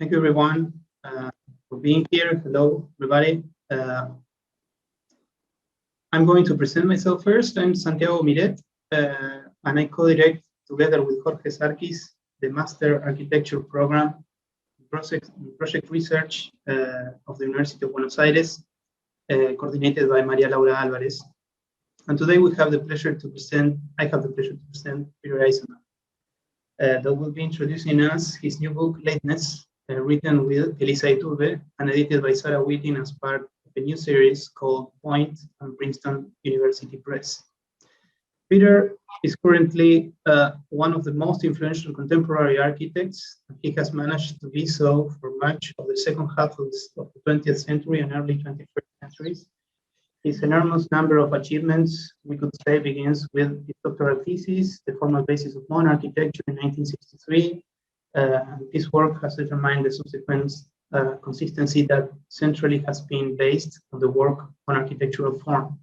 Thank you, everyone, for being here. Hello, everybody. I'm going to present myself first. I'm Santiago Miret, and I co-direct together with Jorge Sarkis the Master Architecture Program Project Research of the University of Buenos Aires, coordinated by Maria Laura Alvarez. And today we have the pleasure to present, I have the pleasure to present Peter Eiseman. That will be introducing us his new book, Lateness, written with Elisa Iturbe and edited by Sarah Whiting as part of a new series called Point and Princeton University Press. Peter is currently one of the most influential contemporary architects. He has managed to be so for much of the second half of the 20th century and early 21st centuries. His enormous number of achievements, we could say, begins with his doctoral thesis, The Formal Basis of Modern Architecture in 1963. This work has determined the subsequent consistency that centrally has been based on the work on architectural form.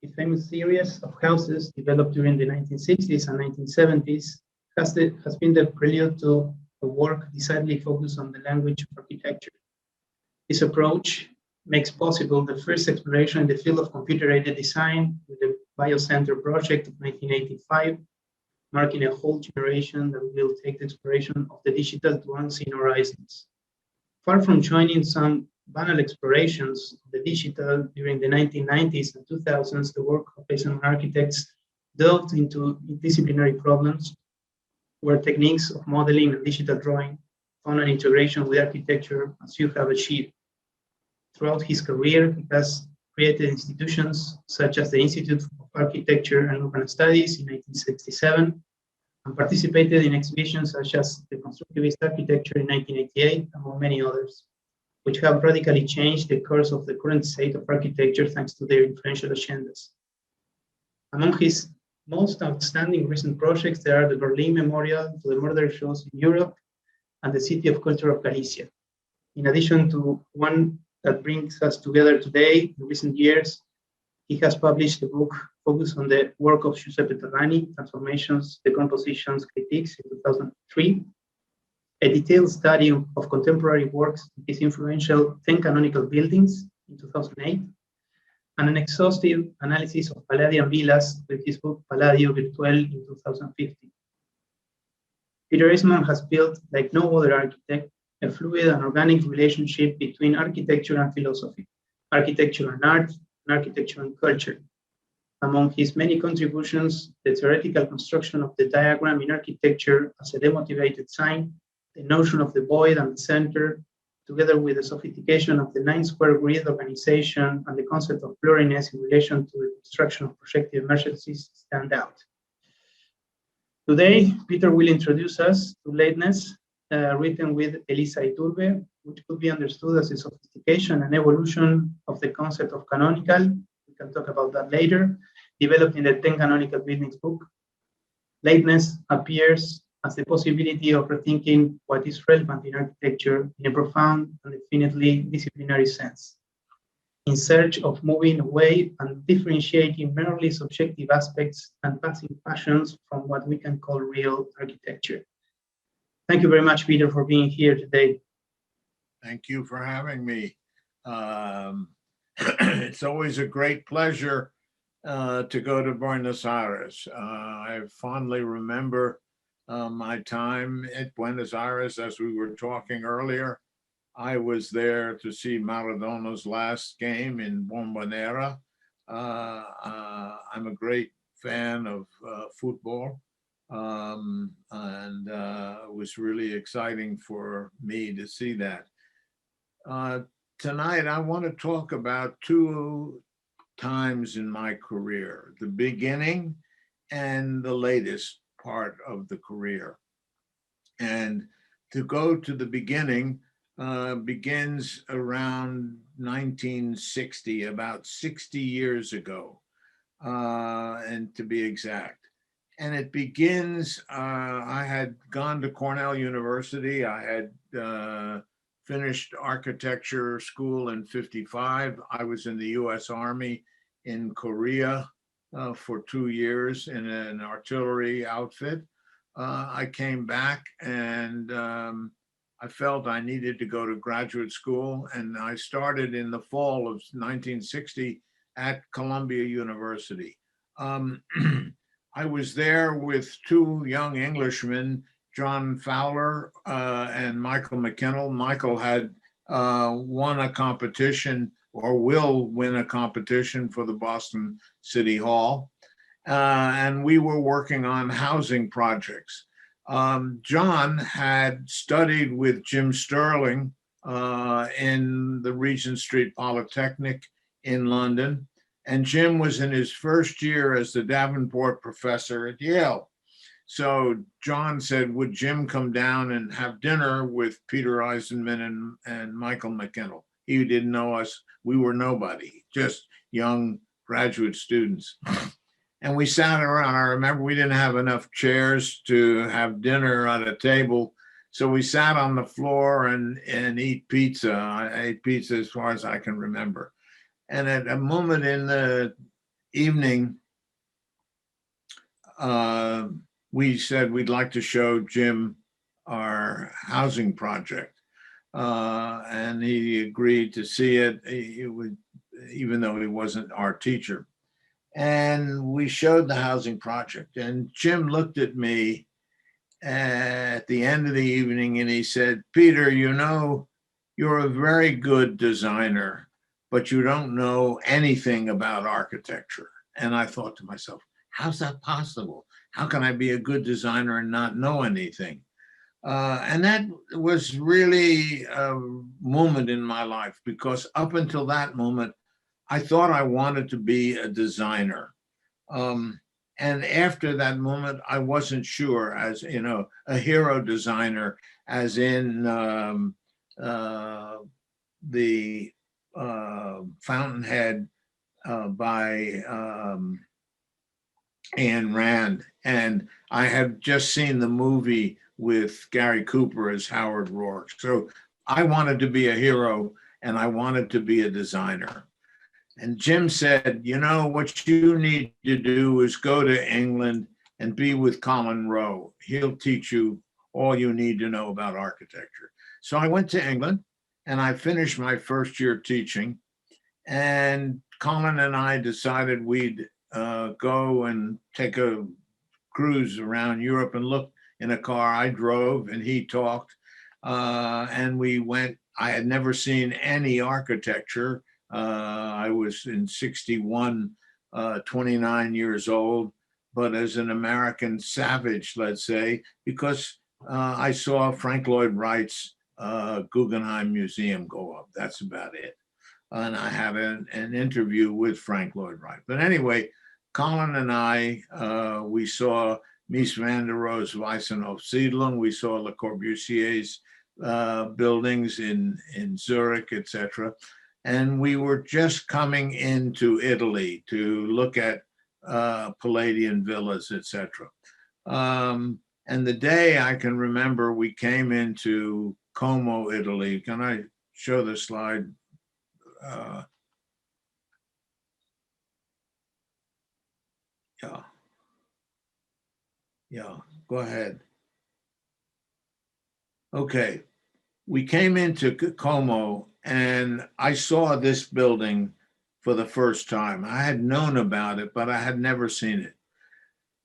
The famous series of houses developed during the 1960s and 1970s has been the prelude to a work decidedly focused on the language of architecture. This approach makes possible the first exploration in the field of computer-aided design with the Biocenter project of 1985, marking a whole generation that will take the exploration of the digital to unseen horizons. Far from joining some banal explorations of the digital during the 1990s and 2000s, the work of Eisenman architects delved into disciplinary problems where techniques of modeling and digital drawing found an integration with architecture as you have achieved. Throughout his career, he has created institutions such as the Institute of Architecture and Urban Studies in 1967, and participated in exhibitions such as the Constructivist Architecture in 1988, among many others, which have radically changed the course of the current state of architecture thanks to their influential agendas. Among his most outstanding recent projects, there are the Berlin Memorial to the Murder Shows in Europe and the City of Culture of Galicia. In addition to one that brings us together today, in recent years, he has published a book focused on the work of Giuseppe Terrani, Transformations, Decompositions, Critiques in 2003, a detailed study of contemporary works in his influential 10 canonical buildings in 2008, and an exhaustive analysis of Palladian villas with his book Palladio Virtual in 2015. Peter Eiseman has built, like no other architect, a fluid and organic relationship between architecture and philosophy, architecture and art, and architecture and culture. Among his many contributions, the theoretical construction of the diagram in architecture as a demotivated sign, the notion of the void and the center, together with the sophistication of the 9-square grid organization and the concept of blurriness in relation to the construction of projective emergencies stand out. Today, Peter will introduce us to Lateness, written with Elisa Iturbe, which could be understood as a sophistication and evolution of the concept of canonical. We can talk about that later, developed in the 10 Canonical Buildings book. Lateness appears as the possibility of rethinking what is relevant in architecture in a profound and definitely disciplinary sense, in search of moving away and differentiating merely subjective aspects and passing passions from what we can call real architecture. Thank you very much, Peter, for being here today. Thank you for having me. It's always a great pleasure to go to Buenos Aires. I fondly remember my time at Buenos Aires, as we were talking earlier. I was there to see Maradona's last game in Bombonera. I'm a great fan of football. And it was really exciting for me to see that. Tonight, I want to talk about two times in my career, the beginning and the latest part of the career. And to go to the beginning begins around 1960, about 60 years ago, and to be exact. And it begins, I had gone to Cornell University. I had finished architecture school in '55. I was in the US Army in Korea for 2 years in an artillery outfit. I came back and I felt I needed to go to graduate school, and I started in the fall of 1960 at Columbia University. I was there with two young Englishmen, John Fowler and Michael McKinnell. Michael had won a competition, or will win a competition, for the Boston City Hall. And we were working on housing projects. John had studied with Jim Sterling in the Regent Street Polytechnic in London. And Jim was in his first year as the Davenport professor at Yale. So John said, would Jim come down and have dinner with Peter Eisenman and Michael McKinnell? He didn't know us. We were nobody, just young graduate students. And we sat around. I remember we didn't have enough chairs to have dinner at a table. So we sat on the floor and eat pizza. I ate pizza as far as I can remember. And at a moment in the evening, we said we'd like to show Jim our housing project. And he agreed to see it, even though he wasn't our teacher. And we showed the housing project. And Jim looked at me at the end of the evening and he said, Peter, you know, you're a very good designer, but you don't know anything about architecture. And I thought to myself, how's that possible? How can I be a good designer and not know anything? And that was really a moment in my life, because up until that moment, I thought I wanted to be a designer. And after that moment, I wasn't sure, as you know, a hero designer, as in the Fountainhead by Ayn Rand. And I had just seen the movie with Gary Cooper as Howard Rourke. So I wanted to be a hero and I wanted to be a designer. And Jim said, you know, what you need to do is go to England and be with Colin Rowe. He'll teach you all you need to know about architecture. So I went to England and I finished my first year teaching. And Colin and I decided we'd go and take a cruise around Europe and look in a car. I drove and he talked. And we went. I had never seen any architecture. I was in 61, 29 years old, but as an American savage, let's say, because I saw Frank Lloyd Wright's Guggenheim Museum go up. That's about it. And I had an interview with Frank Lloyd Wright. But anyway, Colin and I, we saw Mies van der Rohe's Weissenhof-Siedlung. We saw Le Corbusier's buildings in Zurich, etc. And we were just coming into Italy to look at Palladian villas, etc. And the day I can remember, we came into Como, Italy. Can I show the slide? Yeah, go ahead. Okay, we came into Como and I saw this building for the first time. I had known about it, but I had never seen it.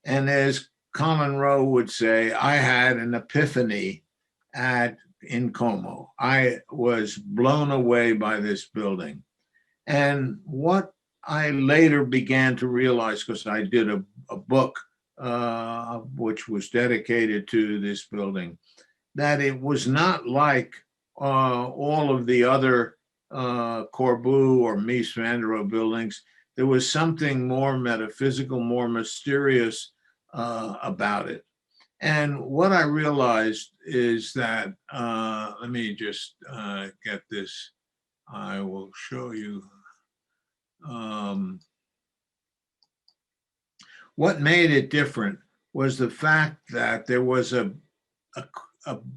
And as Colin Rowe would say, I had an epiphany in Como. I was blown away by this building. And what I later began to realize, because I did a book which was dedicated to this building, that it was not like all of the other Corbu or Mies van der Rohe buildings. There was something more metaphysical, more mysterious about it. And what I realized is that, let me just get this, I will show you. What made it different was the fact that there was a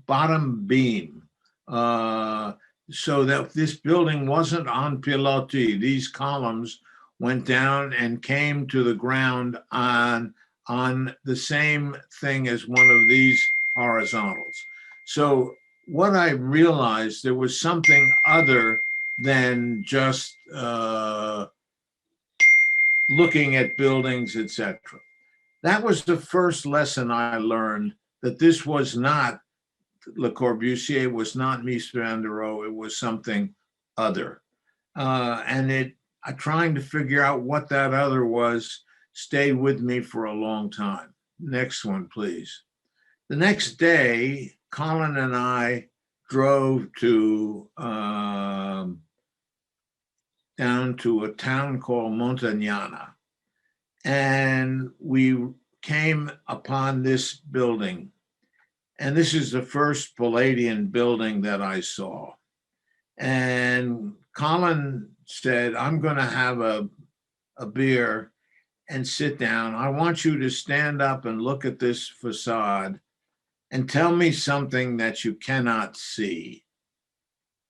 bottom beam, so that this building wasn't on pilotis. These columns went down and came to the ground on the same thing as one of these horizontals. So what I realized, there was something other than just looking at buildings, etc. That was the first lesson I learned, that this was not Le Corbusier, was not Mies van der Rohe, it was something other. And trying to figure out what that other was stayed with me for a long time. Next one, please. The next day, Colin and I drove to down to a town called Montagnana, and we came upon this building. And this is the first Palladian building that I saw. And Colin said, I'm going to have a beer and sit down. I want you to stand up and look at this facade and tell me something that you cannot see.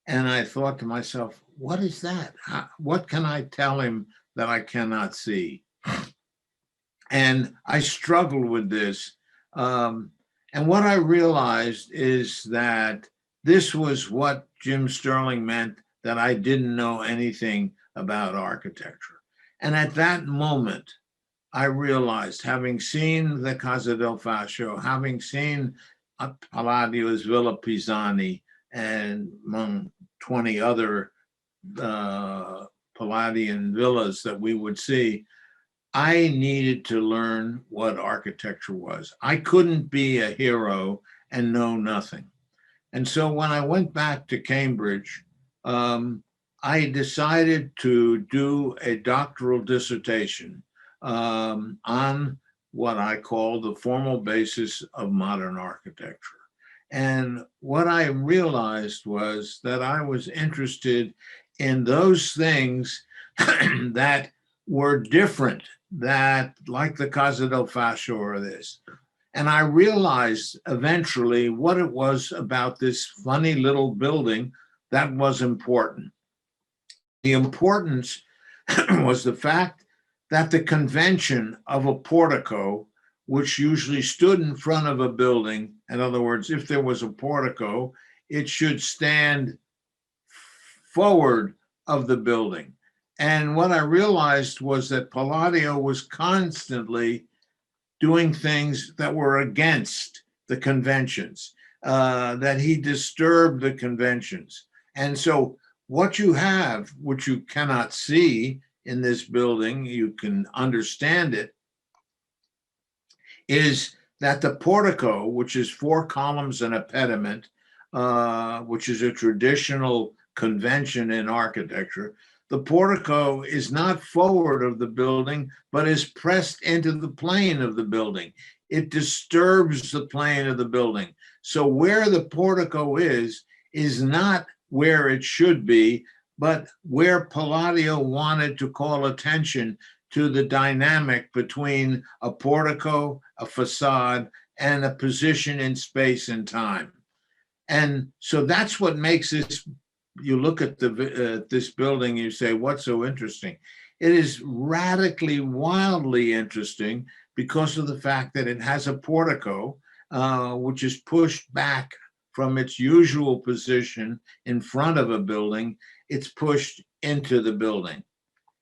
And I thought to myself, what is that? What can I tell him that I cannot see? And I struggled with this. And what I realized is that this was what Jim Sterling meant, that I didn't know anything about architecture. And at that moment, I realized, having seen the Casa del Fascio, having seen Palladio's Villa Pisani, and among 20 other Palladian villas that we would see, I needed to learn what architecture was. I couldn't be a hero and know nothing. And so when I went back to Cambridge, I decided to do a doctoral dissertation on what I call the formal basis of modern architecture. And what I realized was that I was interested in those things that were different, that like the Casa del Fascio or this. And I realized eventually what it was about this funny little building that was important. The importance was the fact that the convention of a portico, which usually stood in front of a building, in other words, if there was a portico, it should stand forward of the building. And what I realized was that Palladio was constantly doing things that were against the conventions, that he disturbed the conventions. And so what you have, which you cannot see in this building, you can understand it, is that the portico, which is 4 columns and a pediment, which is a traditional convention in architecture, the portico is not forward of the building, but is pressed into the plane of the building. It disturbs the plane of the building. So where the portico is not where it should be, but where Palladio wanted to call attention to the dynamic between a portico, a facade, and a position in space and time. And so that's what makes this, you look at this building, you say, what's so interesting? It is radically, wildly interesting because of the fact that it has a portico, which is pushed back from its usual position in front of a building. It's pushed into the building.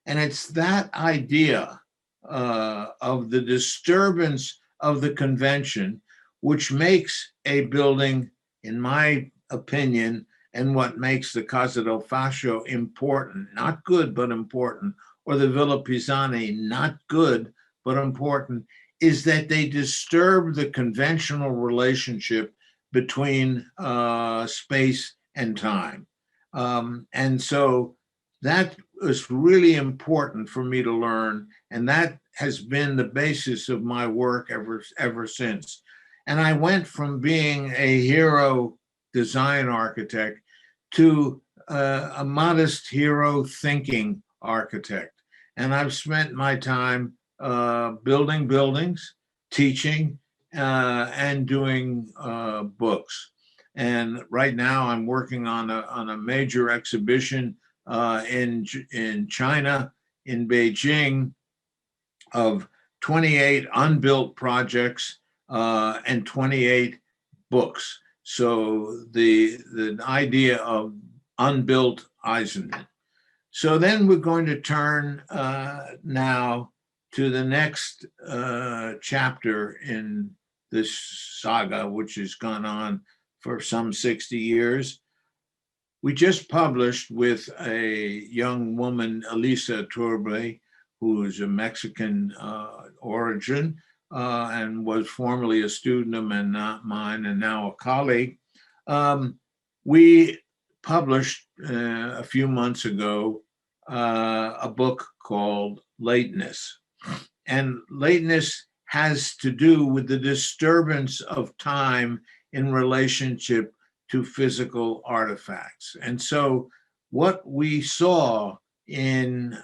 And it's that idea of the disturbance of the convention, which makes a building, in my opinion, and what makes the Casa del Fascio important, not good, but important, or the Villa Pisani, not good, but important, is that they disturb the conventional relationship between space and time. And so that was really important for me to learn, and that has been the basis of my work ever since. And I went from being a hero design architect to a modest hero thinking architect. And I've spent my time building buildings, teaching, and doing books. And right now I'm working on a major exhibition in China, in Beijing, of 28 unbuilt projects and 28 books. So the idea of unbuilt Eisenman. So then we're going to turn now to the next chapter in this saga, which has gone on for some 60 years. We just published with a young woman, Elisa Iturbe, who is a Mexican origin and was formerly a student of mine and now a colleague. We published a few months ago a book called Lateness. And lateness has to do with the disturbance of time in relationship to physical artifacts. And so what we saw in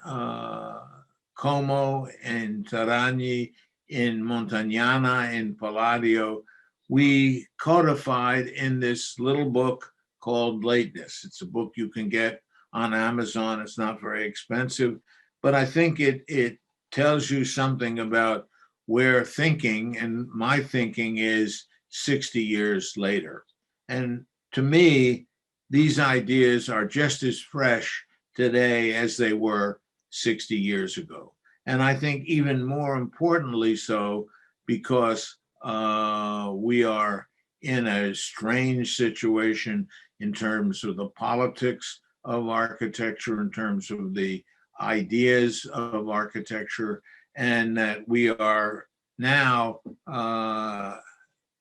Como, in Terani, in Montagnana, in Palladio, we codified in this little book called Lateness. It's a book you can get on Amazon. It's not very expensive, but I think it tells you something about where thinking, and my thinking is 60 years later. And to me, these ideas are just as fresh today as they were 60 years ago. And I think even more importantly so, because we are in a strange situation in terms of the politics of architecture, in terms of the ideas of architecture, and that we are now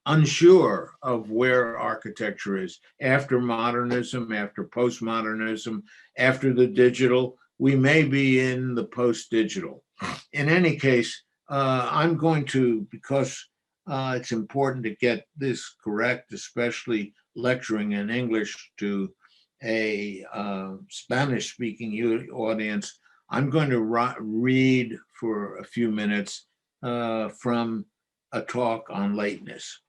unsure of where architecture is. After modernism, after postmodernism, after the digital, we may be in the post-digital. In any case, I'm going to, because it's important to get this correct, especially lecturing in English to a Spanish-speaking audience, I'm going to read for a few minutes from a talk on lateness.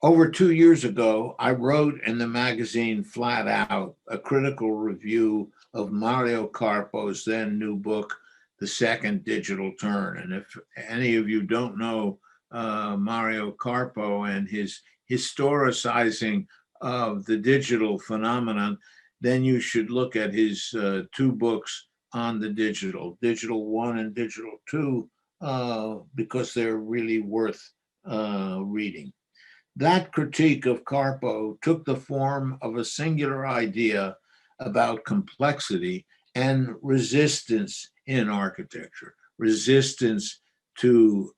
Over 2 years ago, I wrote in the magazine Flat Out a critical review of Mario Carpo's then new book, The Second Digital Turn. And if any of you don't know Mario Carpo and his historicizing of the digital phenomenon, then you should look at his two books on the Digital 1 and Digital 2, because they're really worth reading. That critique of Carpo took the form of a singular idea about complexity and resistance in architecture, resistance to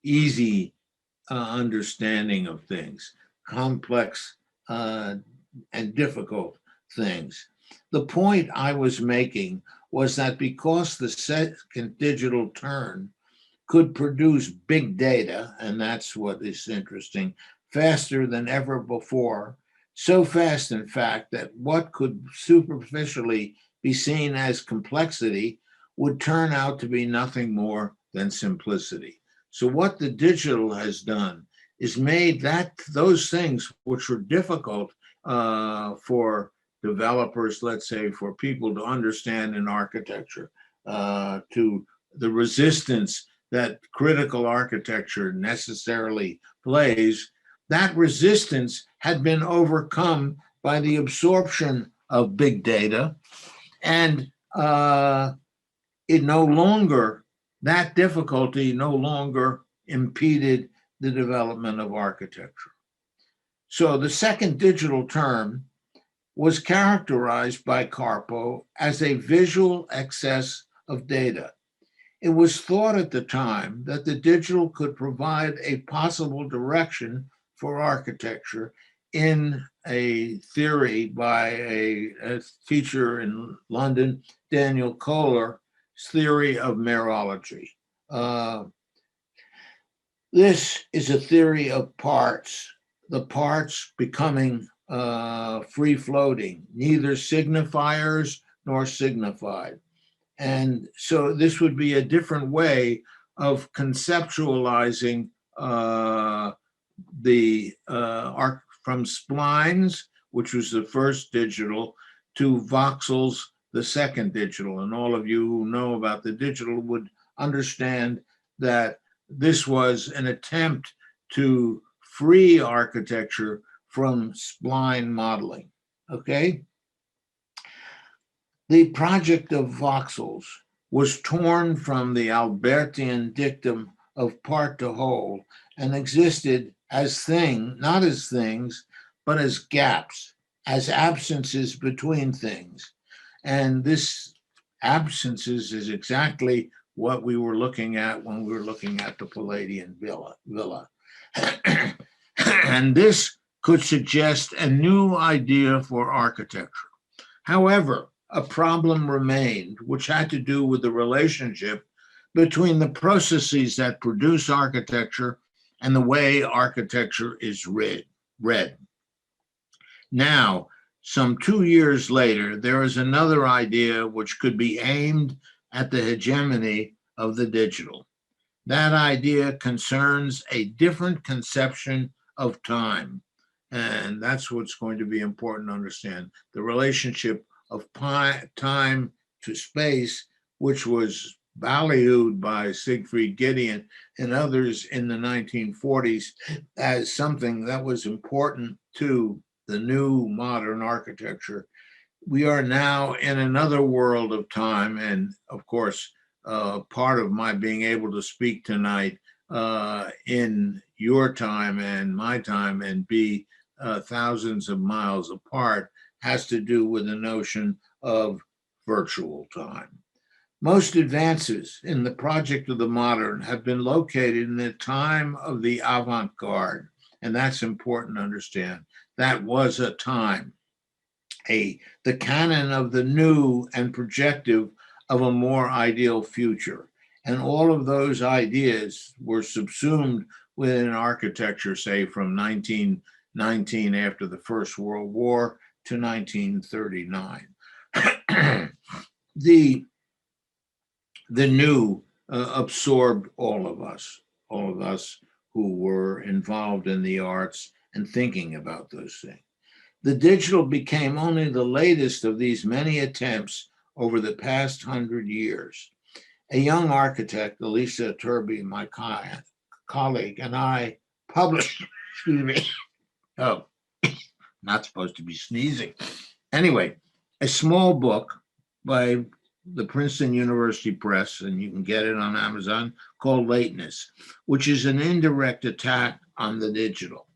easy understanding of things, complex and difficult things. The point I was making was that because the second digital turn could produce big data, and that's what is interesting, faster than ever before, so fast, in fact, that what could superficially be seen as complexity would turn out to be nothing more than simplicity. So what the digital has done is made those things which were difficult for developers, let's say, for people to understand in architecture, to the resistance that critical architecture necessarily plays, that resistance had been overcome by the absorption of big data, and that difficulty no longer impeded the development of architecture. So the second digital turn was characterized by Carpo as a visual excess of data. It was thought at the time that the digital could provide a possible direction for architecture in a theory by a teacher in London, Daniel Kohler's theory of mereology. This is a theory of parts, the parts becoming free-floating, neither signifiers nor signified. And so this would be a different way of conceptualizing from splines, which was the first digital, to voxels, the second digital. And all of you who know about the digital would understand that this was an attempt to free architecture from spline modeling, okay? The project of voxels was torn from the Albertian dictum of part to whole and existed as not as things, but as gaps, as absences between things. And this absences is exactly what we were looking at when we were looking at the Palladian villa. And this could suggest a new idea for architecture. However, a problem remained, which had to do with the relationship between the processes that produce architecture and the way architecture is read. Now, some 2 years later, there is another idea which could be aimed at the hegemony of the digital. That idea concerns a different conception of time. And that's what's going to be important to understand. The relationship of time to space, which was ballyhooed by Siegfried Giedion and others in the 1940s as something that was important to the new modern architecture. We are now in another world of time. And of course, part of my being able to speak tonight in your time and my time and be thousands of miles apart has to do with the notion of virtual time. Most advances in the project of the modern have been located in the time of the avant-garde, and that's important to understand. That was a time, the canon of the new and projective of a more ideal future. And all of those ideas were subsumed within architecture, say from 1919 after the First World War to 1939. The new absorbed all of us who were involved in the arts and thinking about those things. The digital became only the latest of these many attempts over the past 100 years. A young architect, Elisa Iturbe, my colleague, and I published, oh, not supposed to be sneezing. Anyway, a small book by the Princeton University Press, and you can get it on Amazon, called Lateness, which is an indirect attack on the digital.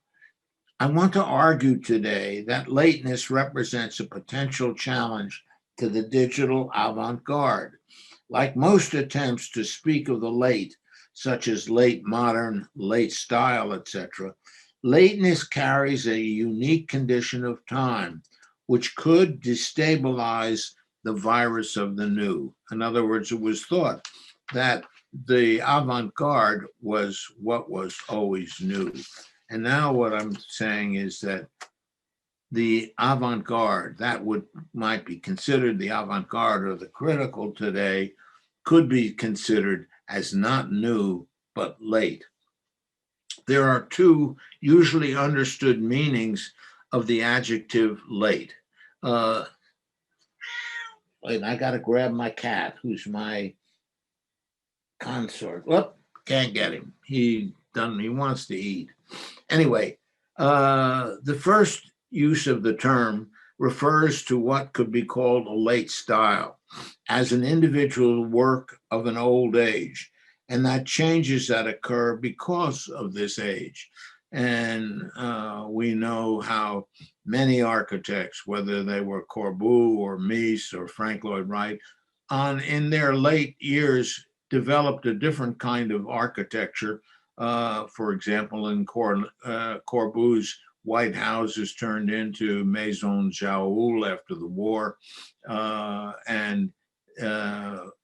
I want to argue today that lateness represents a potential challenge to the digital avant-garde. Like most attempts to speak of the late, such as late modern, late style, etc., lateness carries a unique condition of time, which could destabilize the virus of the new. In other words, it was thought that the avant-garde was what was always new. And now what I'm saying is that the avant-garde, that might be considered the avant-garde or the critical today, could be considered as not new, but late. There are two usually understood meanings of the adjective late. Wait, I gotta grab my cat, who's my consort. Whoop, can't get him. He wants to eat. Anyway, the first use of the term refers to what could be called a late style as an individual work of an old age, and that changes that occur because of this age. And we know how many architects, whether they were Corbu or Mies or Frank Lloyd Wright, in their late years developed a different kind of architecture. For example, in Corbu's white houses turned into Maison Jaoul after the war, and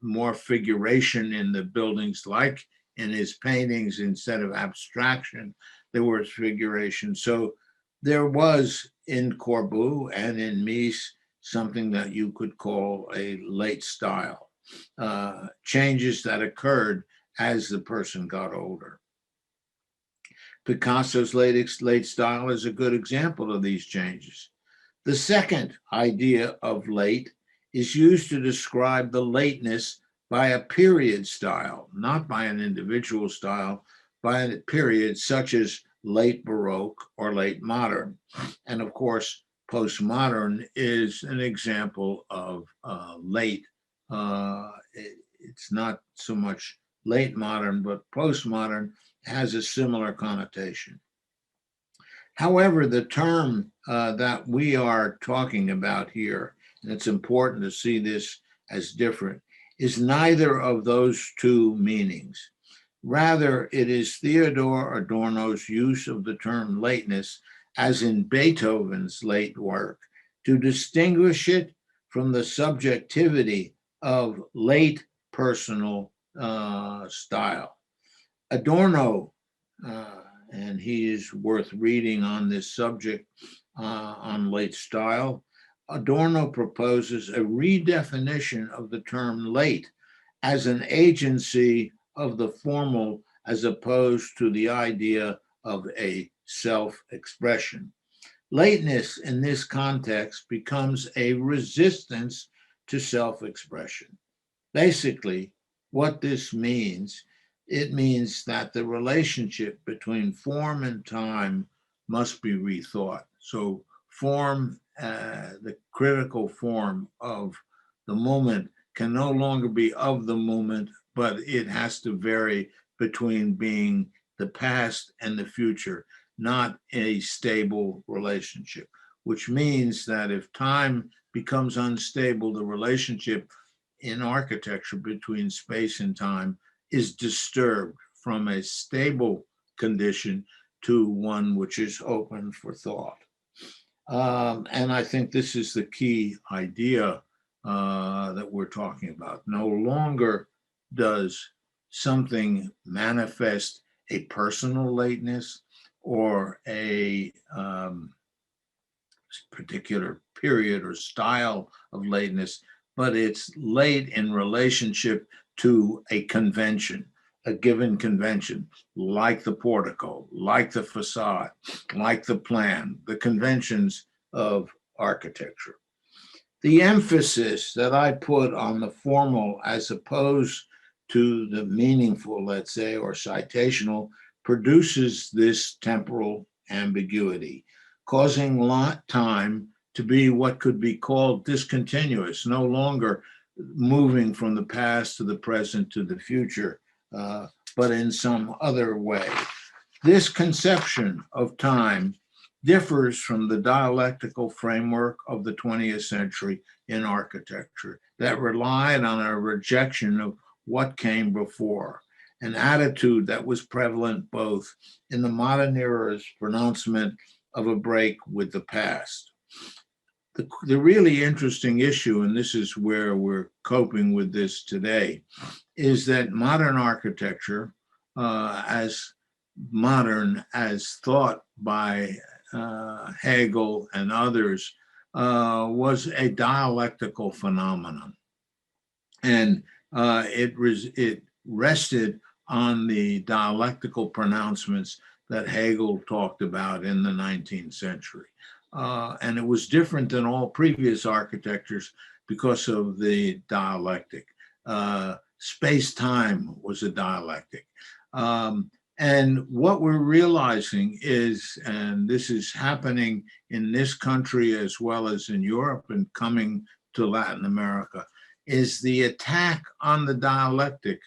more figuration in the buildings, like in his paintings. Instead of abstraction, there was figuration. So there was in Corbu and in Mies something that you could call a late style, changes that occurred as the person got older. Picasso's late style is a good example of these changes. The second idea of late is used to describe the lateness by a period style, not by an individual style, by periods such as late Baroque or late modern. And of course, postmodern is an example of late. It's not so much late modern, but postmodern has a similar connotation. However, the term that we are talking about here, and it's important to see this as different, is neither of those two meanings. Rather, it is Theodor Adorno's use of the term lateness, as in Beethoven's late work, to distinguish it from the subjectivity of late personal style. Adorno, and he is worth reading on this subject on late style, Adorno proposes a redefinition of the term late as an agency of the formal as opposed to the idea of a self-expression. Lateness in this context becomes a resistance to self-expression. Basically, what this means, it means that the relationship between form and time must be rethought. So form, the critical form of the moment, can no longer be of the moment, but it has to vary between being the past and the future, not a stable relationship, which means that if time becomes unstable, the relationship in architecture between space and time is disturbed from a stable condition to one which is open for thought. And I think this is the key idea that we're talking about. No longer does something manifest a personal lateness or a particular period or style of lateness, but it's late in relationship to a convention, a given convention, like the portico, like the facade, like the plan, the conventions of architecture. The emphasis that I put on the formal as opposed to the meaningful, let's say, or citational, produces this temporal ambiguity, causing time to be what could be called discontinuous, no longer moving from the past to the present to the future, but in some other way. This conception of time differs from the dialectical framework of the 20th century in architecture that relied on a rejection of what came before, an attitude that was prevalent both in the modern era's pronouncement of a break with the past. The really interesting issue, and this is where we're coping with this today, is that modern architecture, as modern as thought by Hegel and others, was a dialectical phenomenon. And it rested on the dialectical pronouncements that Hegel talked about in the 19th century. And it was different than all previous architectures because of the dialectic. Space-time was a dialectic. And what we're realizing is, and this is happening in this country as well as in Europe and coming to Latin America, is the attack on the dialectic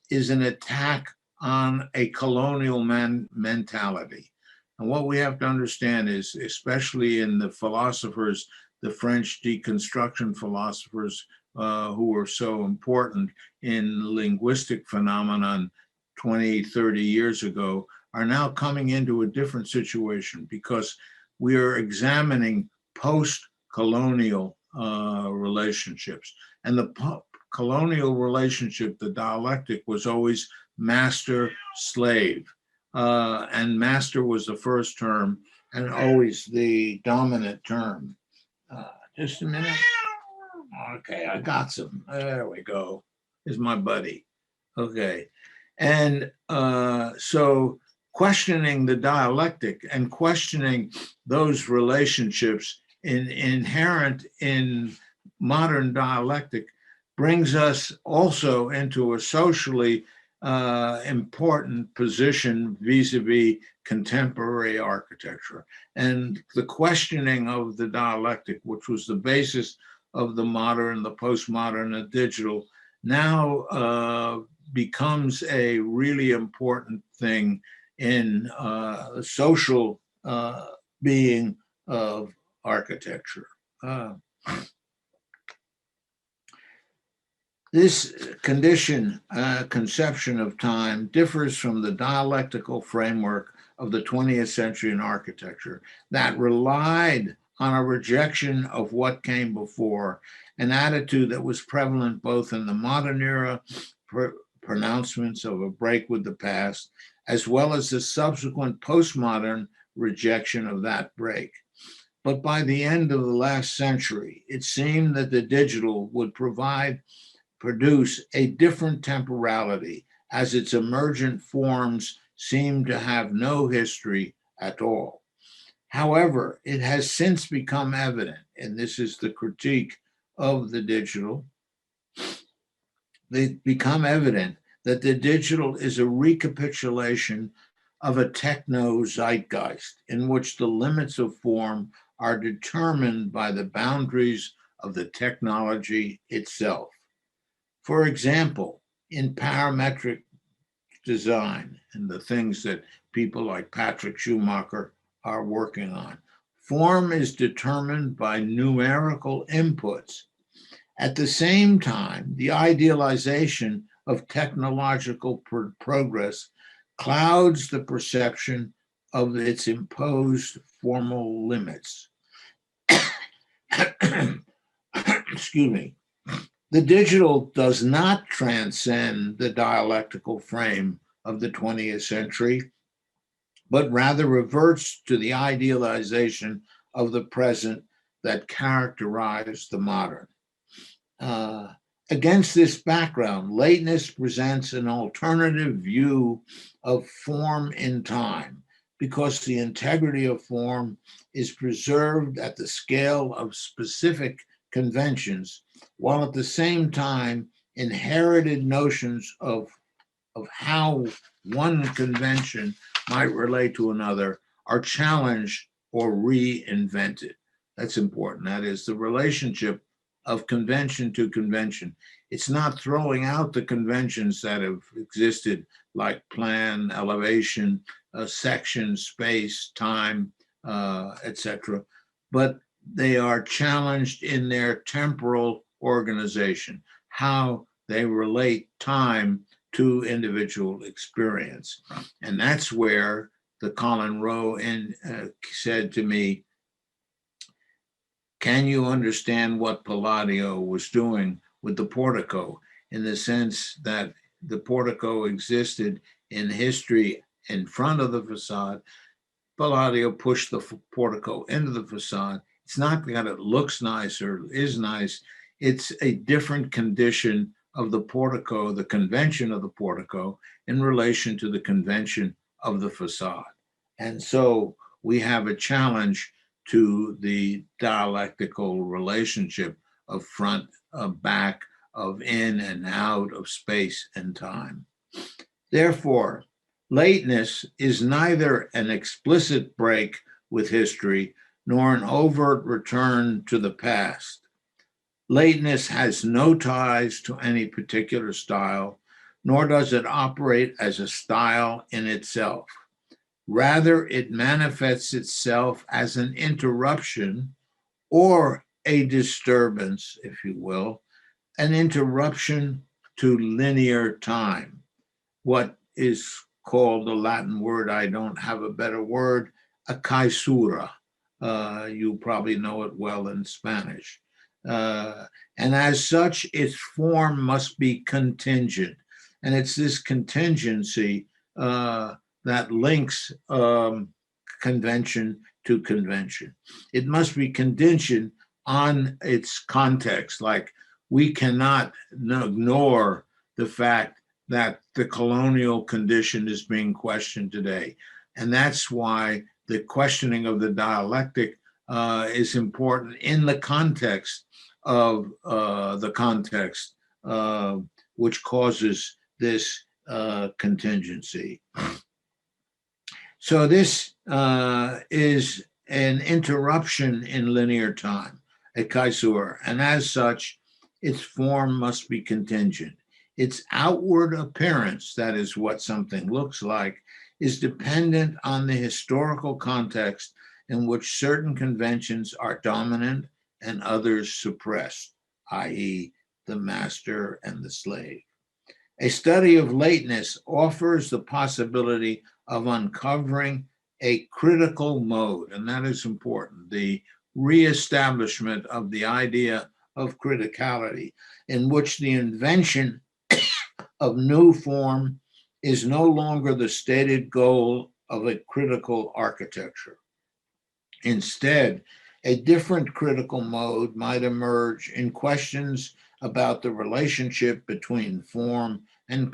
is an attack on a colonial mentality. And what we have to understand is, especially in the philosophers, the French deconstruction philosophers who were so important in linguistic phenomenon 20, 30 years ago, are now coming into a different situation because we are examining post-colonial relationships. And the colonial relationship, the dialectic, was always master-slave. And master was the first term and always the dominant term. Just a minute. Okay, I got some. There we go. Here's my buddy. Okay. And so questioning the dialectic and questioning those relationships inherent in modern dialectic brings us also into a socially important position vis-a-vis contemporary architecture. And the questioning of the dialectic, which was the basis of the modern, the postmodern, and digital, now becomes a really important thing in the social being of architecture. This conception of time differs from the dialectical framework of the 20th century in architecture that relied on a rejection of what came before, an attitude that was prevalent both in the modern era pronouncements of a break with the past, as well as the subsequent postmodern rejection of that break. But by the end of the last century, it seemed that the digital would produce a different temporality, as its emergent forms seem to have no history at all. However, it has since become evident, and this is the critique of the digital, it's become evident that the digital is a recapitulation of a techno-zeitgeist in which the limits of form are determined by the boundaries of the technology itself. For example, in parametric design and the things that people like Patrick Schumacher are working on, form is determined by numerical inputs. At the same time, the idealization of technological progress clouds the perception of its imposed formal limits. Excuse me. The digital does not transcend the dialectical frame of the 20th century, but rather reverts to the idealization of the present that characterized the modern. Against this background, Lateness presents an alternative view of form in time, because the integrity of form is preserved at the scale of specific conventions, while at the same time inherited notions of how one convention might relate to another are challenged or reinvented. That's important. That is the relationship of convention to convention. It's not throwing out the conventions that have existed, like plan, elevation, section, space, time, etc., but they are challenged in their temporal organization, how they relate time to individual experience. And that's where the Colin Rowe said to me, can you understand what Palladio was doing with the portico, in the sense that the portico existed in history in front of the facade? Palladio pushed the portico into the facade. It's not that it looks nice or is nice. It's a different condition of the portico, the convention of the portico, in relation to the convention of the facade. And so we have a challenge to the dialectical relationship of front, of back, of in and out, of space and time. Therefore, lateness is neither an explicit break with history nor an overt return to the past. Lateness has no ties to any particular style, nor does it operate as a style in itself. Rather, it manifests itself as an interruption or a disturbance, if you will, an interruption to linear time, what is called, the Latin word, I don't have a better word, a caesura. You probably know it well in Spanish. And as such, its form must be contingent. And it's this contingency that links convention to convention. It must be contingent on its context. Like, we cannot ignore the fact that the colonial condition is being questioned today. And that's why the questioning of the dialectic is important in the context of which causes this contingency. So this is an interruption in linear time, a caesura, and as such, its form must be contingent. Its outward appearance, that is what something looks like, is dependent on the historical context in which certain conventions are dominant and others suppressed, i.e., the master and the slave. A study of lateness offers the possibility of uncovering a critical mode, and that is important, the reestablishment of the idea of criticality, in which the invention of new form is no longer the stated goal of a critical architecture. Instead, a different critical mode might emerge in questions about the relationship between form and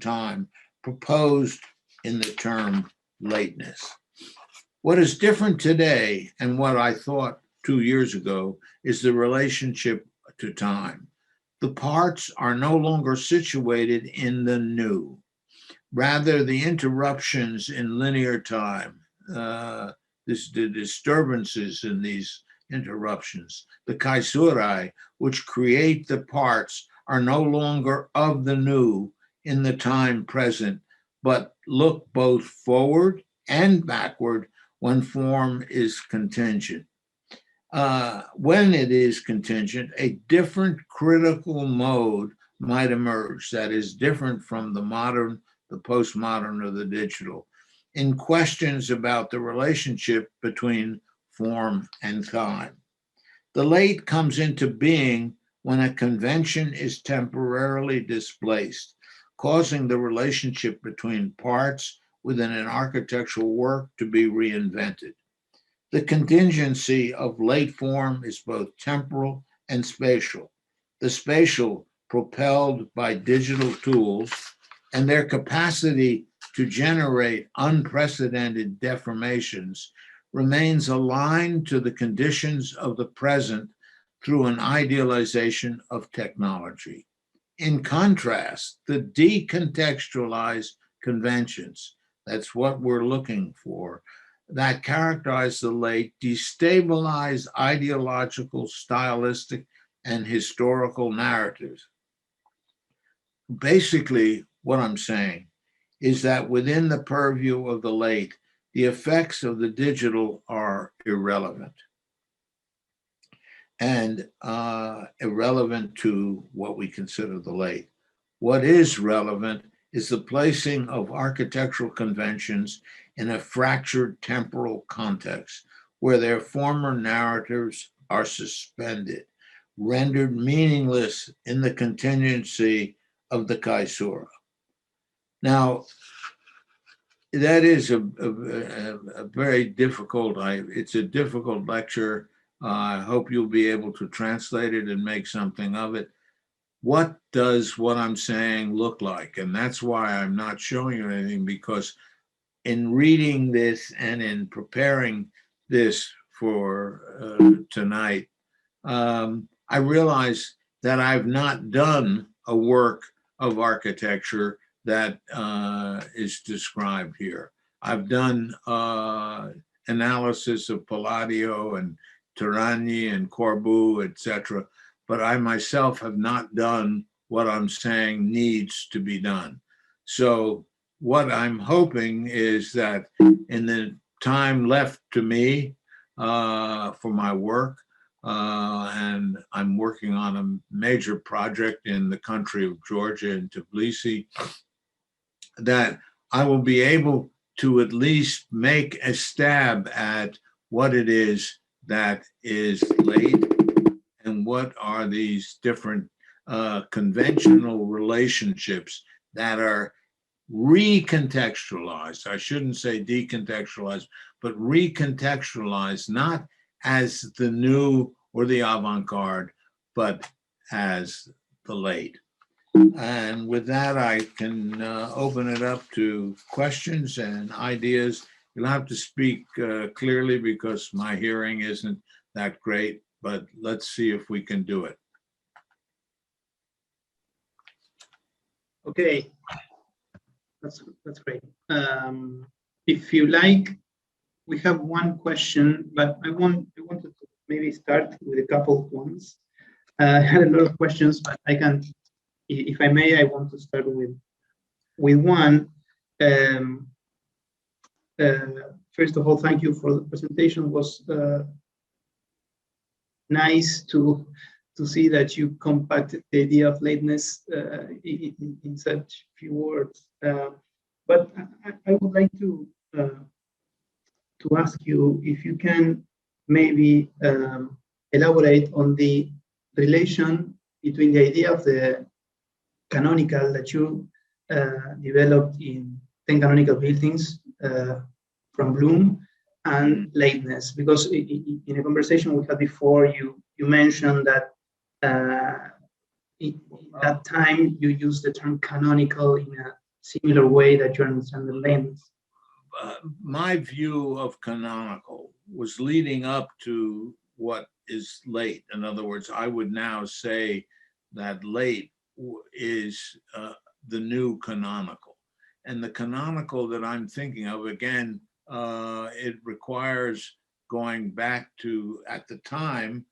time proposed in the term lateness. What is different today and what I thought 2 years ago is the relationship to time. The parts are no longer situated in the new. Rather, the interruptions in linear time, the disturbances in these interruptions, the caesurae, which create the parts, are no longer of the new in the time present, but look both forward and backward when form is contingent. When it is contingent, a different critical mode might emerge that is different from the modern, the postmodern, or the digital, in questions about the relationship between form and time. The late comes into being when a convention is temporarily displaced, causing the relationship between parts within an architectural work to be reinvented. The contingency of late form is both temporal and spatial. The spatial, propelled by digital tools and their capacity to generate unprecedented deformations, remains aligned to the conditions of the present through an idealization of technology. In contrast, the decontextualized conventions, that's what we're looking for, that characterize the late, destabilize ideological, stylistic, and historical narratives. Basically, what I'm saying is that within the purview of the late, the effects of the digital are irrelevant and irrelevant to what we consider the late. What is relevant is the placing of architectural conventions in a fractured temporal context where their former narratives are suspended, rendered meaningless in the contingency of the caesura. Now, that is a very difficult, it's a difficult lecture. I hope you'll be able to translate it and make something of it. What does what I'm saying look like? And that's why I'm not showing you anything, because in reading this and in preparing this for tonight, I realized that I've not done a work of architecture that is described here. I've done analysis of Palladio and Tiragni and Corbu, etc., but I myself have not done what I'm saying needs to be done. So what I'm hoping is that in the time left to me for my work, and I'm working on a major project in the country of Georgia in Tbilisi, that I will be able to at least make a stab at what it is that is late and what are these different conventional relationships that are recontextualized. I shouldn't say decontextualized, but recontextualized, not as the new or the avant-garde, but as the late. And with that, I can open it up to questions and ideas. You'll have to speak clearly because my hearing isn't that great, but let's see if we can do it. Okay. that's great. If you like, we have one question, but I wanted to maybe start with a couple of ones. I had a lot of questions, but I can, if I may, I want to start with one. First of all, thank you for the presentation. It was nice to see that you compacted the idea of lateness in such few words. But I would like to ask you if you can maybe elaborate on the relation between the idea of the canonical that you developed in 10 Canonical Buildings from Bloom and lateness, because in a conversation we had before, you mentioned that in that time you used the term canonical in a similar way that you understand the lateness. My view of canonical was leading up to what is late. In other words, I would now say that late is the new canonical. And the canonical that I'm thinking of, again, it requires going back to, at the time,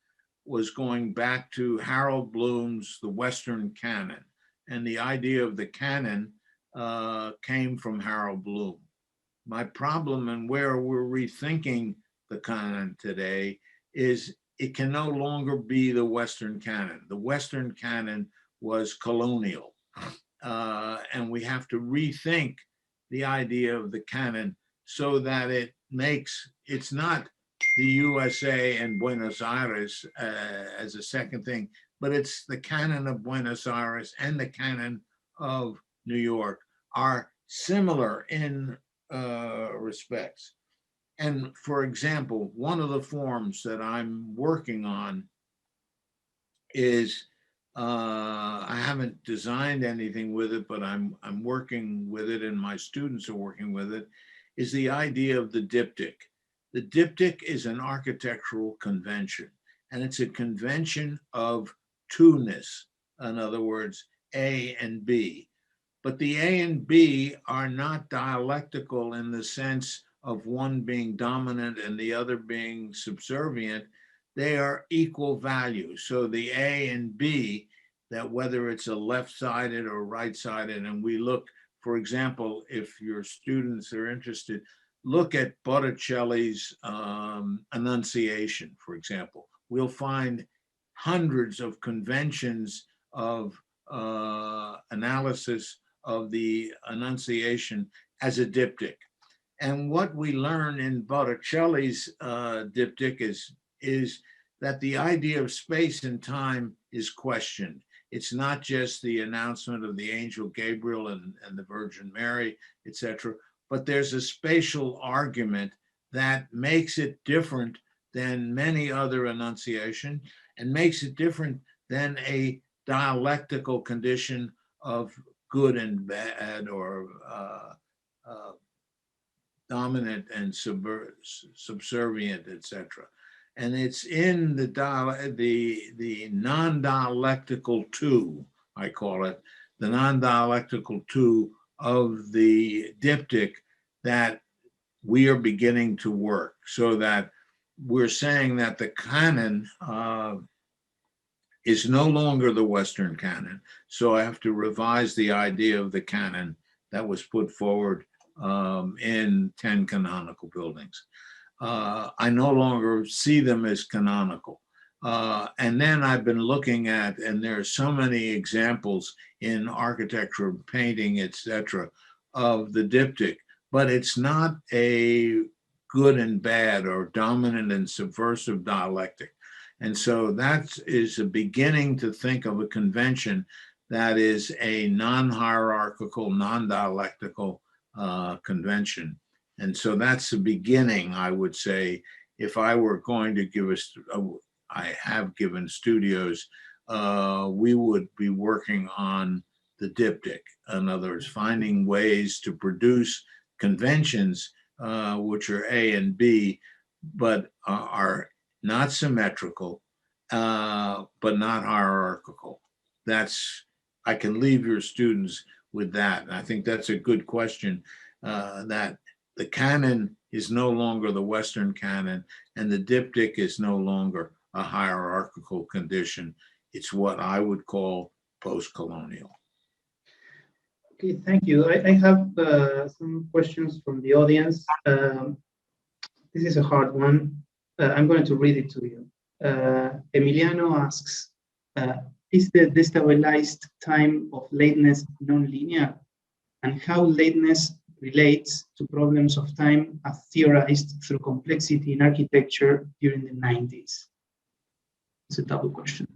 was going back to Harold Bloom's The Western Canon. And the idea of the canon came from Harold Bloom. My problem, and where we're rethinking the canon today, is it can no longer be the Western canon. The Western canon was colonial. And we have to rethink the idea of the canon so that it makes, it's not the USA and Buenos Aires as a second thing, but it's the canon of Buenos Aires and the canon of New York are similar in respects. And for example, one of the forms that I'm working on is, I haven't designed anything with it, but I'm working with it and my students are working with it, is the idea of the diptych. The diptych is an architectural convention, and it's a convention of two-ness. In other words, A and B. But the A and B are not dialectical in the sense of one being dominant and the other being subservient. They are equal value. So the A and B, that whether it's a left-sided or right-sided, and we look, for example, if your students are interested, look at Botticelli's Annunciation, for example. We'll find hundreds of conventions of analysis of the Annunciation as a diptych. And what we learn in Botticelli's diptych is that the idea of space and time is questioned. It's not just the announcement of the angel Gabriel and the Virgin Mary, etc., but there's a spatial argument that makes it different than many other Annunciation and makes it different than a dialectical condition of good and bad, or dominant and subservient, etc. And it's in the non-dialectical two, I call it, the non-dialectical two of the diptych that we are beginning to work, so that we're saying that the canon is no longer the Western canon. So I have to revise the idea of the canon that was put forward in 10 Canonical Buildings. I no longer see them as canonical. And then I've been looking at, and there are so many examples in architecture, painting, etc., of the diptych, but it's not a good and bad or dominant and subversive dialectic. And so that is a beginning to think of a convention that is a non-hierarchical, non-dialectical convention. And so that's the beginning, I would say, if I were going to give I have given studios, we would be working on the diptych. In other words, finding ways to produce conventions which are A and B, but are not symmetrical, but not hierarchical. I can leave your students with that. And I think that's a good question, that the canon is no longer the Western canon, and the diptych is no longer a hierarchical condition. It's what I would call post-colonial. Okay, thank you. I have some questions from the audience. This is a hard one. I'm going to read it to you. Emiliano asks, is the destabilized time of lateness non-linear? And how lateness relates to problems of time as theorized through complexity in architecture during the 90s? It's a double question.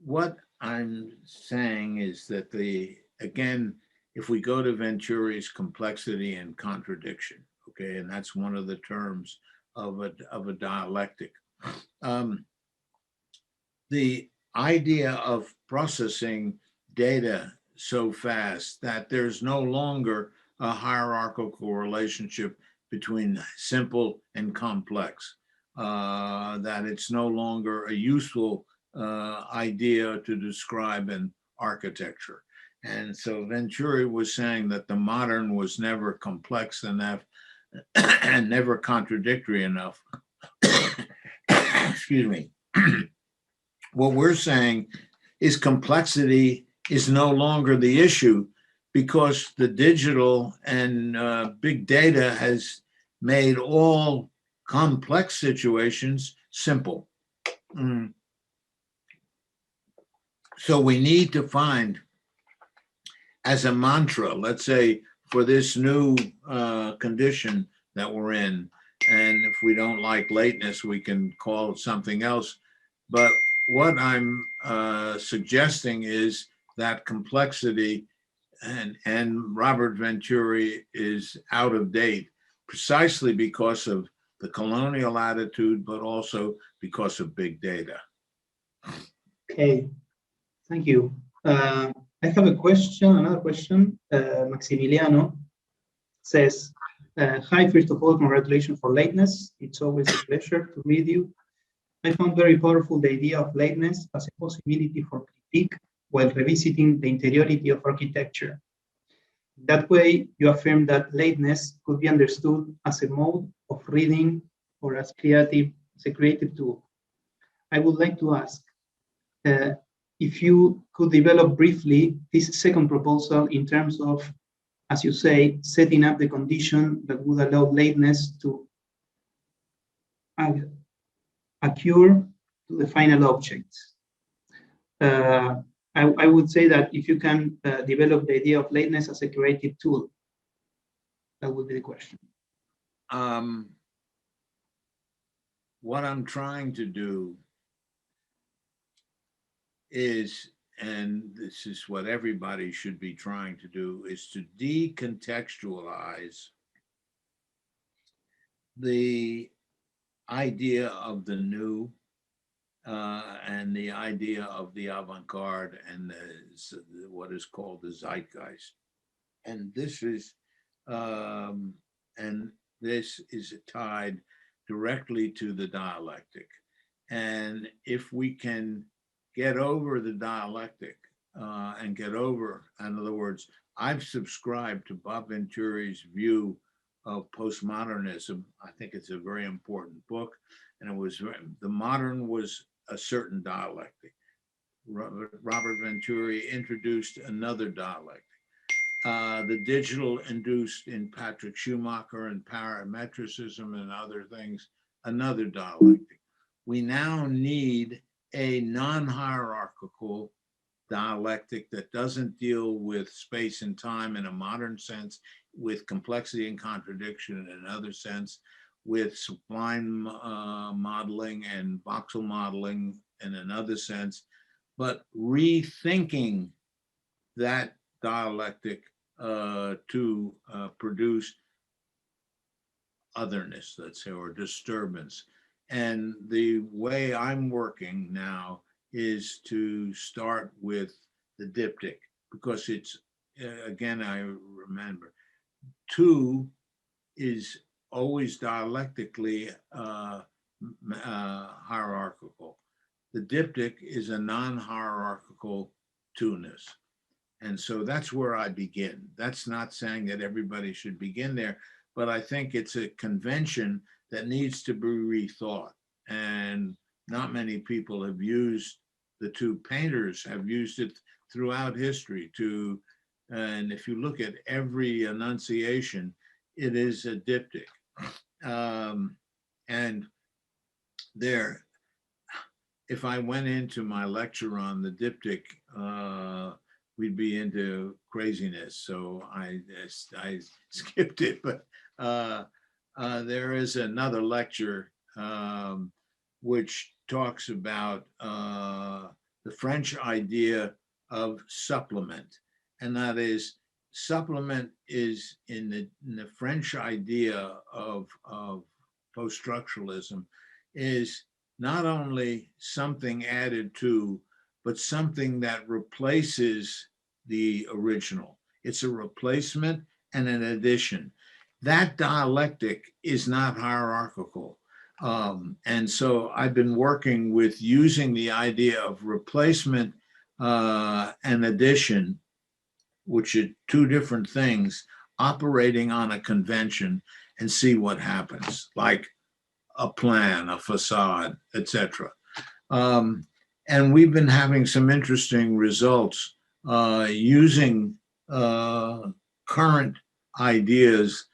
What I'm saying is that again, if we go to Venturi's complexity and contradiction, okay, and that's one of the terms of a dialectic. The idea of processing data so fast that there's no longer a hierarchical relationship between simple and complex, that it's no longer a useful idea to describe an architecture. And so Venturi was saying that the modern was never complex enough and never contradictory enough. Excuse me. What we're saying is complexity is no longer the issue, because the digital and big data has made all complex situations simple. So we need to find, as a mantra, let's say, for this new condition that we're in, and if we don't like lateness, we can call it something else. But what I'm suggesting is that complexity and Robert Venturi is out of date precisely because of the colonial attitude, but also because of big data. Okay, thank you. I have a question, another question. Maximiliano says, hi, first of all, congratulations for lateness. It's always a pleasure to read you. I found very powerful the idea of lateness as a possibility for critique while revisiting the interiority of architecture. That way, you affirm that lateness could be understood as a mode of reading or as a creative tool. I would like to ask if you could develop briefly this second proposal in terms of, as you say, setting up the condition that would allow lateness to occur to the final object. I would say that if you can develop the idea of lateness as a creative tool, that would be the question. What I'm trying to do is, and this is what everybody should be trying to do, is to decontextualize the idea of the new and the idea of the avant-garde and what is called the zeitgeist. And this is tied directly to the dialectic. And if we can get over the dialectic and get over, in other words, I've subscribed to Bob Venturi's view of postmodernism. I think it's a very important book. And it was, the modern was a certain dialectic. Robert Venturi introduced another dialectic. The digital induced in Patrick Schumacher and parametricism and other things, another dialectic. We now need a non-hierarchical dialectic that doesn't deal with space and time in a modern sense, with complexity and contradiction in another sense, with sublime modeling and voxel modeling in another sense, but rethinking that dialectic to produce otherness, let's say, or disturbance. And the way I'm working now is to start with the diptych, because it's, again, I remember, two is always dialectically hierarchical. the diptych is a non-hierarchical two-ness. And so that's where I begin. That's not saying that everybody should begin there, but I think it's a convention that needs to be rethought. And not many people have used, the two painters have used it throughout history to, and if you look at every enunciation, it is a diptych. And there, if I went into my lecture on the diptych, we'd be into craziness. So I skipped it, but there is another lecture which talks about the French idea of supplement. And that is, supplement is in the French idea of post-structuralism is not only something added to, but something that replaces the original. It's a replacement and an addition. That dialectic is not hierarchical. And so I've been working with using the idea of replacement and addition, which are two different things, operating on a convention and see what happens, like a plan, a facade, etc. And we've been having some interesting results using current ideas.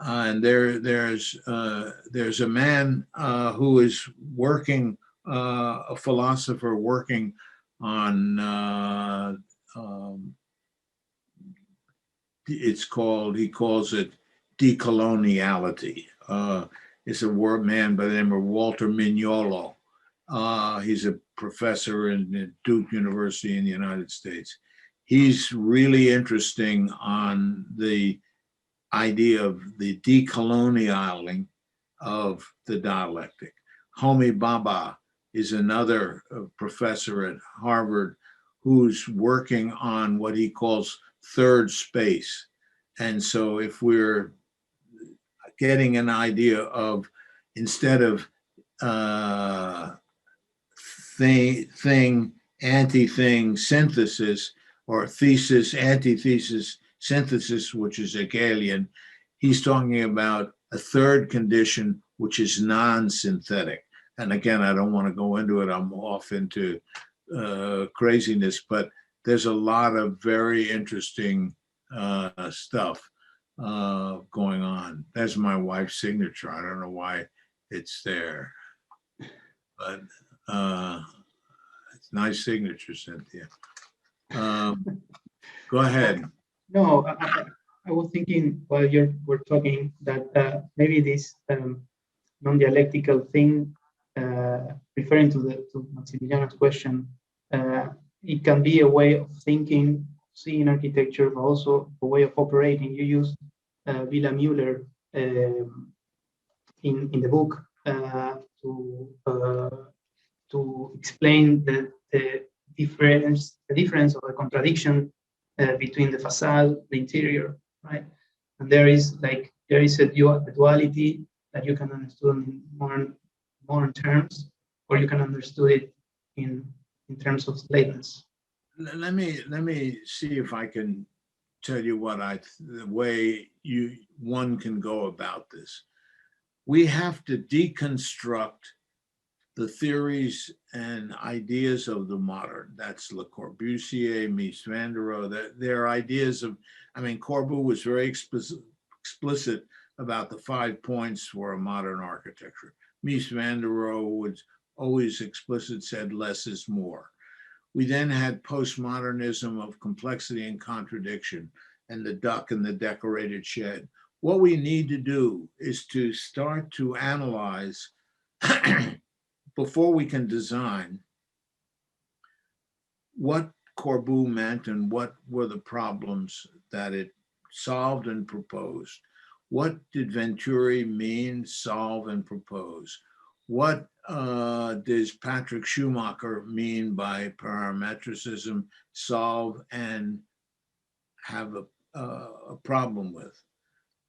And there's a man who is working, a philosopher working on, he calls it decoloniality. It's a man by the name of Walter Mignolo. He's a professor in Duke University in the United States. He's really interesting on the idea of the decolonialing of the dialectic. Homi Bhabha is another professor at Harvard who's working on what he calls third space. And so if we're getting an idea of, instead of thing, anti-thing synthesis, or thesis, antithesis synthesis, which is Hegelian, he's talking about a third condition, which is non-synthetic. And again, I don't want to go into it. I'm off into craziness, but there's a lot of very interesting stuff going on. That's my wife's signature. I don't know why it's there, but it's nice signature, Cynthia. Go ahead. No, I was thinking while you were talking that maybe this non-dialectical thing, referring to Maximiliano's question, it can be a way of thinking, seeing architecture, but also a way of operating. You use Villa Mueller in the book to explain the difference or the contradiction between the facade, the interior, right? And there is a duality that you can understand in modern terms, or you can understand it in terms of lateness. Let me see if I can tell you the way one can go about this. We have to deconstruct the theories and ideas of the modern. That's Le Corbusier, Mies van der Rohe. Their ideas of, Corbu was very explicit about the 5 points for a modern architecture. Mies van der Rohe was always explicit, said less is more. We then had postmodernism of complexity and contradiction, and the duck and the decorated shed. What we need to do is to start to analyze before we can design what Corbu meant and what were the problems that it solved and proposed. What did Venturi mean, solve, and propose? What does Patrick Schumacher mean by parametricism, solve, and have a problem with?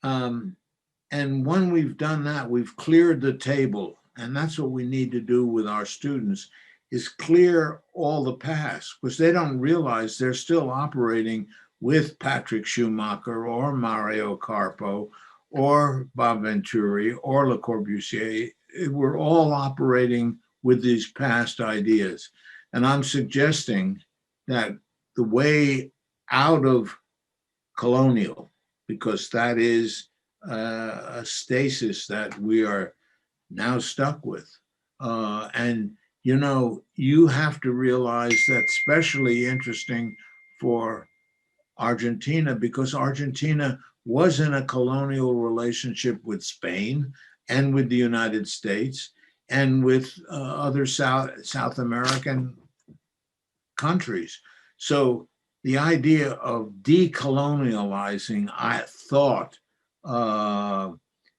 And when we've done that, we've cleared the table and that's what we need to do with our students, is clear all the past, because they don't realize they're still operating with Patrick Schumacher or Mario Carpo or Bob Venturi or Le Corbusier. We're all operating with these past ideas. And I'm suggesting that the way out of colonial, because that is a stasis that we are now stuck with. And, you know, you have to realize that's especially interesting for Argentina, because Argentina was in a colonial relationship with Spain and with the United States and with other South American countries. So the idea of decolonializing thought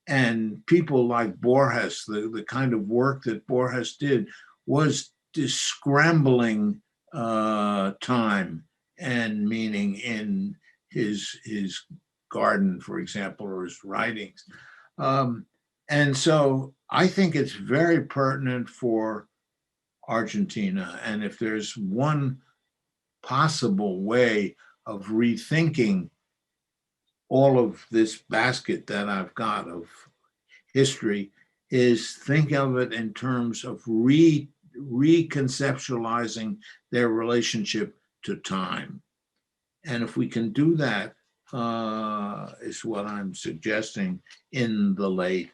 and people like Borges, the kind of work that Borges did was this scrambling time and meaning in his garden, for example, or his writings. And so I think it's very pertinent for Argentina. And if there's one possible way of rethinking all of this basket that I've got of history, is think of it in terms of reconceptualizing their relationship to time. And if we can do that, is what I'm suggesting in the late,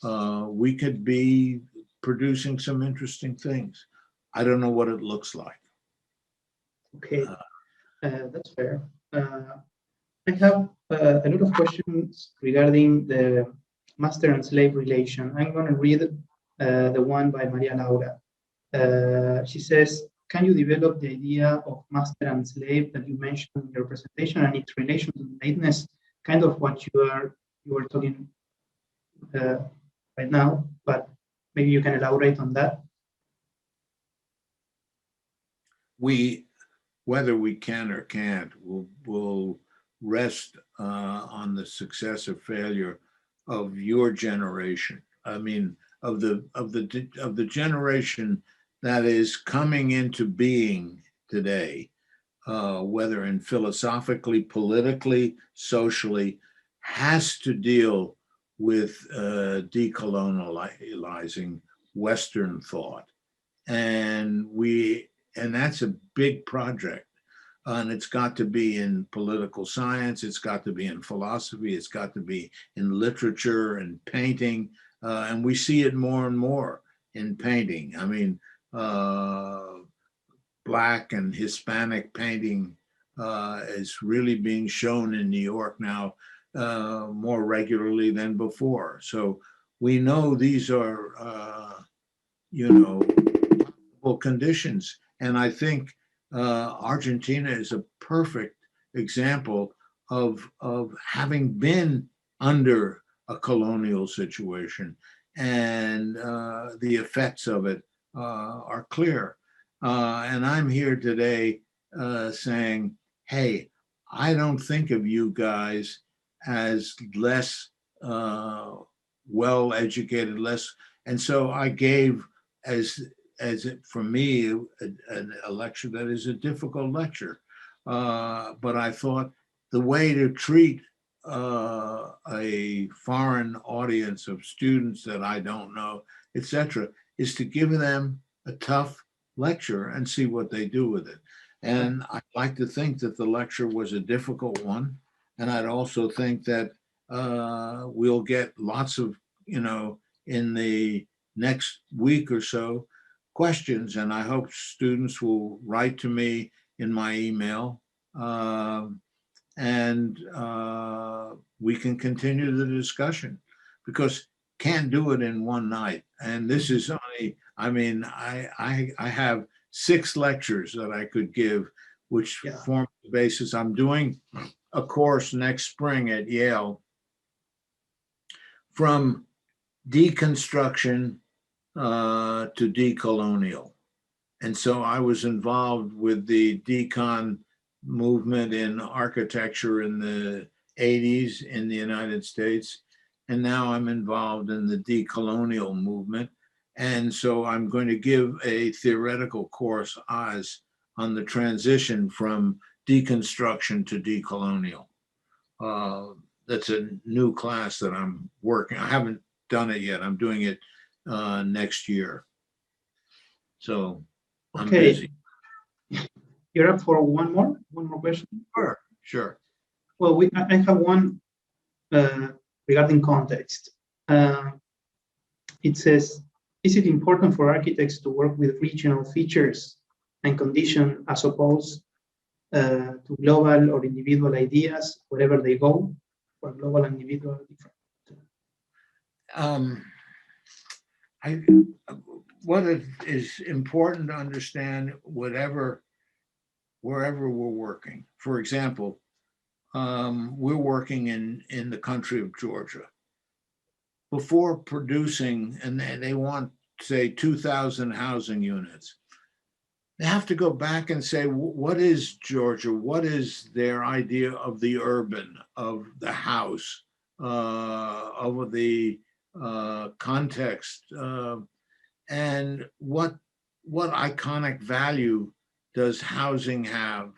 we could be producing some interesting things. I don't know what it looks like. Okay, that's fair. I have a lot of questions regarding the master and slave relation. I'm going to read the one by Maria Laura. She says, can you develop the idea of master and slave that you mentioned in your presentation and its relation to lateness, kind of what you were talking right now, but maybe you can elaborate on that. Whether we can or can't, will rest on the success or failure of your generation. I mean, of the generation that is coming into being today, whether in philosophically, politically, socially, has to deal with decolonializing Western thought. And that's a big project. And it's got to be in political science, it's got to be in philosophy, it's got to be in literature and painting. And we see it more and more in painting. I mean, Black and Hispanic painting is really being shown in New York now more regularly than before. So we know these are, conditions. And I think Argentina is a perfect example of having been under a colonial situation, and the effects of it are clear. And I'm here today saying, hey, I don't think of you guys as less well-educated, and so I gave for me a lecture that is a difficult lecture, but I thought the way to treat a foreign audience of students that I don't know, etc., is to give them a tough lecture and see what they do with it. And I'd like to think that the lecture was a difficult one, and I'd also think that we'll get lots of, in the next week or so, questions, and I hope students will write to me in my email, and we can continue the discussion, because can't do it in one night. And this is only, I have 6 lectures that I could give, which form the basis. I'm doing a course next spring at Yale from deconstruction to decolonial. And so I was involved with the decon movement in architecture in the 80s in the United States. And now I'm involved in the decolonial movement. And so I'm going to give a theoretical course on the transition from deconstruction to decolonial. That's a new class that I'm working. I haven't done it yet. I'm doing it next year. So I'm busy. You're up for one more question? Sure. Well, I have one regarding context. It says, is it important for architects to work with regional features and conditions as opposed to global or individual ideas, wherever they go, or global and individual are different? What is important to understand, wherever we're working. For example, we're working in the country of Georgia. Before producing, and they want, say, 2,000 housing units, they have to go back and say, what is Georgia? What is their idea of the urban, of the house, of the context, and what iconic value does housing have,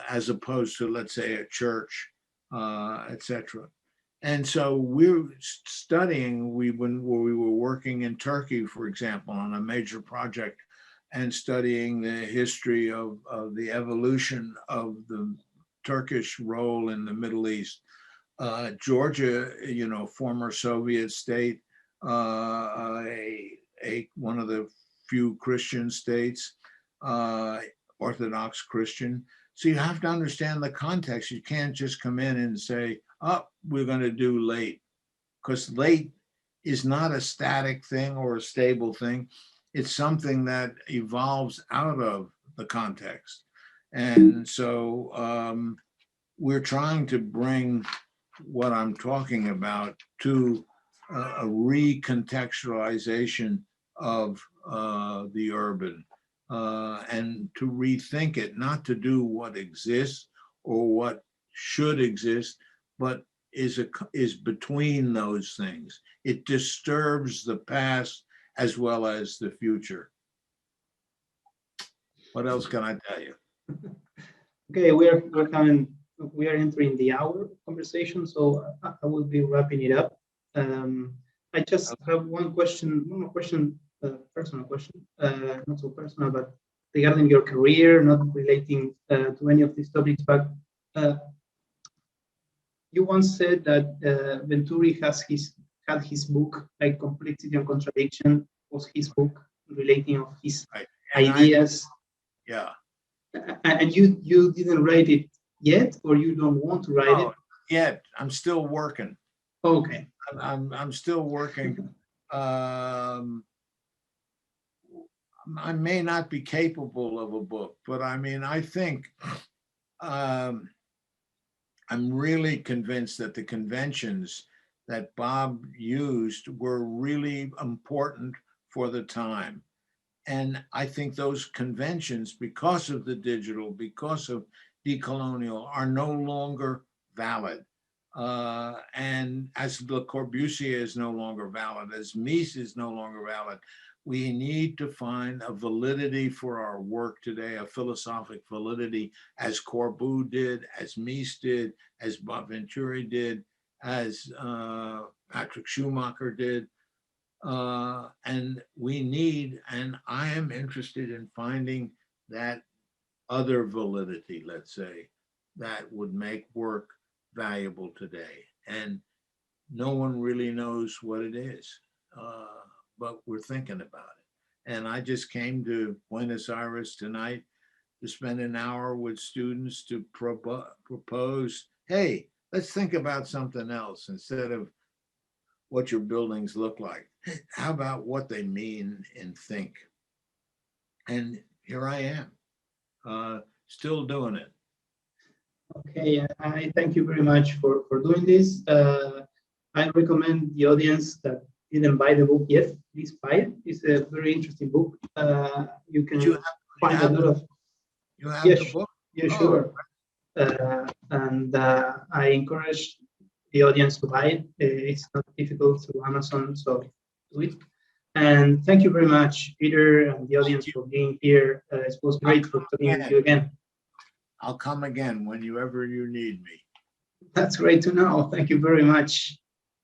as opposed to, let's say, a church, etc. And so we're studying. When we were working in Turkey, for example, on a major project, and studying the history of the evolution of the Turkish role in the Middle East. Georgia, former Soviet state, one of the few Christian states, Orthodox Christian. So you have to understand the context. You can't just come in and say, oh, we're going to do late, because late is not a static thing or a stable thing. It's something that evolves out of the context. And so we're trying to bring what I'm talking about to a recontextualization of the urban, and to rethink it, not to do what exists or what should exist, but is between those things. It disturbs the past as well as the future. What else can I tell you? Okay, we are entering the hour conversation, so I will be wrapping it up. I just have one more question, personal question, not so personal, but regarding your career, not relating to any of these topics, but you once said that Venturi had his book, like Complexity and Contradiction, was his book relating of his ideas. Yeah. And you didn't write it yet, or you don't want to write it? Yet. I'm still working. Okay. I'm still working. I may not be capable of a book, but I mean, I think I'm really convinced that the conventions that Bob used were really important for the time. And I think those conventions, because of the digital, because of decolonial, are no longer valid. And as Le Corbusier is no longer valid, as Mies is no longer valid, we need to find a validity for our work today, a philosophic validity, as Corbu did, as Mies did, as Venturi did, as Patrick Schumacher did. And we need, and I am interested in finding that other validity, let's say, that would make work valuable today. And no one really knows what it is, but we're thinking about it. And I just came to Buenos Aires tonight to spend an hour with students to propose, hey, let's think about something else instead of what your buildings look like. How about what they mean and think? And here I am, still doing it. Okay, I thank you very much for doing this. I recommend the audience that didn't buy the book yet, please buy it. It's a very interesting book. You can find a lot of. You have the book? Yeah, sure. And I encourage the audience to buy it. It's not difficult through Amazon, so do it. And thank you very much, Peter, and the audience for being here. It was great for talking with you again. I'll come again whenever you need me. That's great to know. Thank you very much.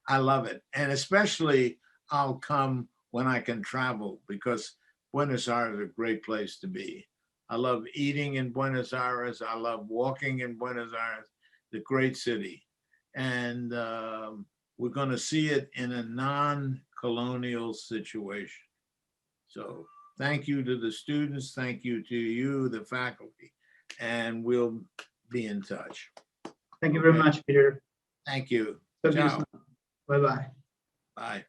I love it. And especially I'll come when I can travel, because Buenos Aires is a great place to be. I love eating in Buenos Aires. I love walking in Buenos Aires, the great city. And we're going to see it in a non-colonial situation. So thank you to the students. Thank you to you, the faculty, and we'll be in touch. Thank you very much, Peter. Thank you. Ciao. Bye-bye. Bye.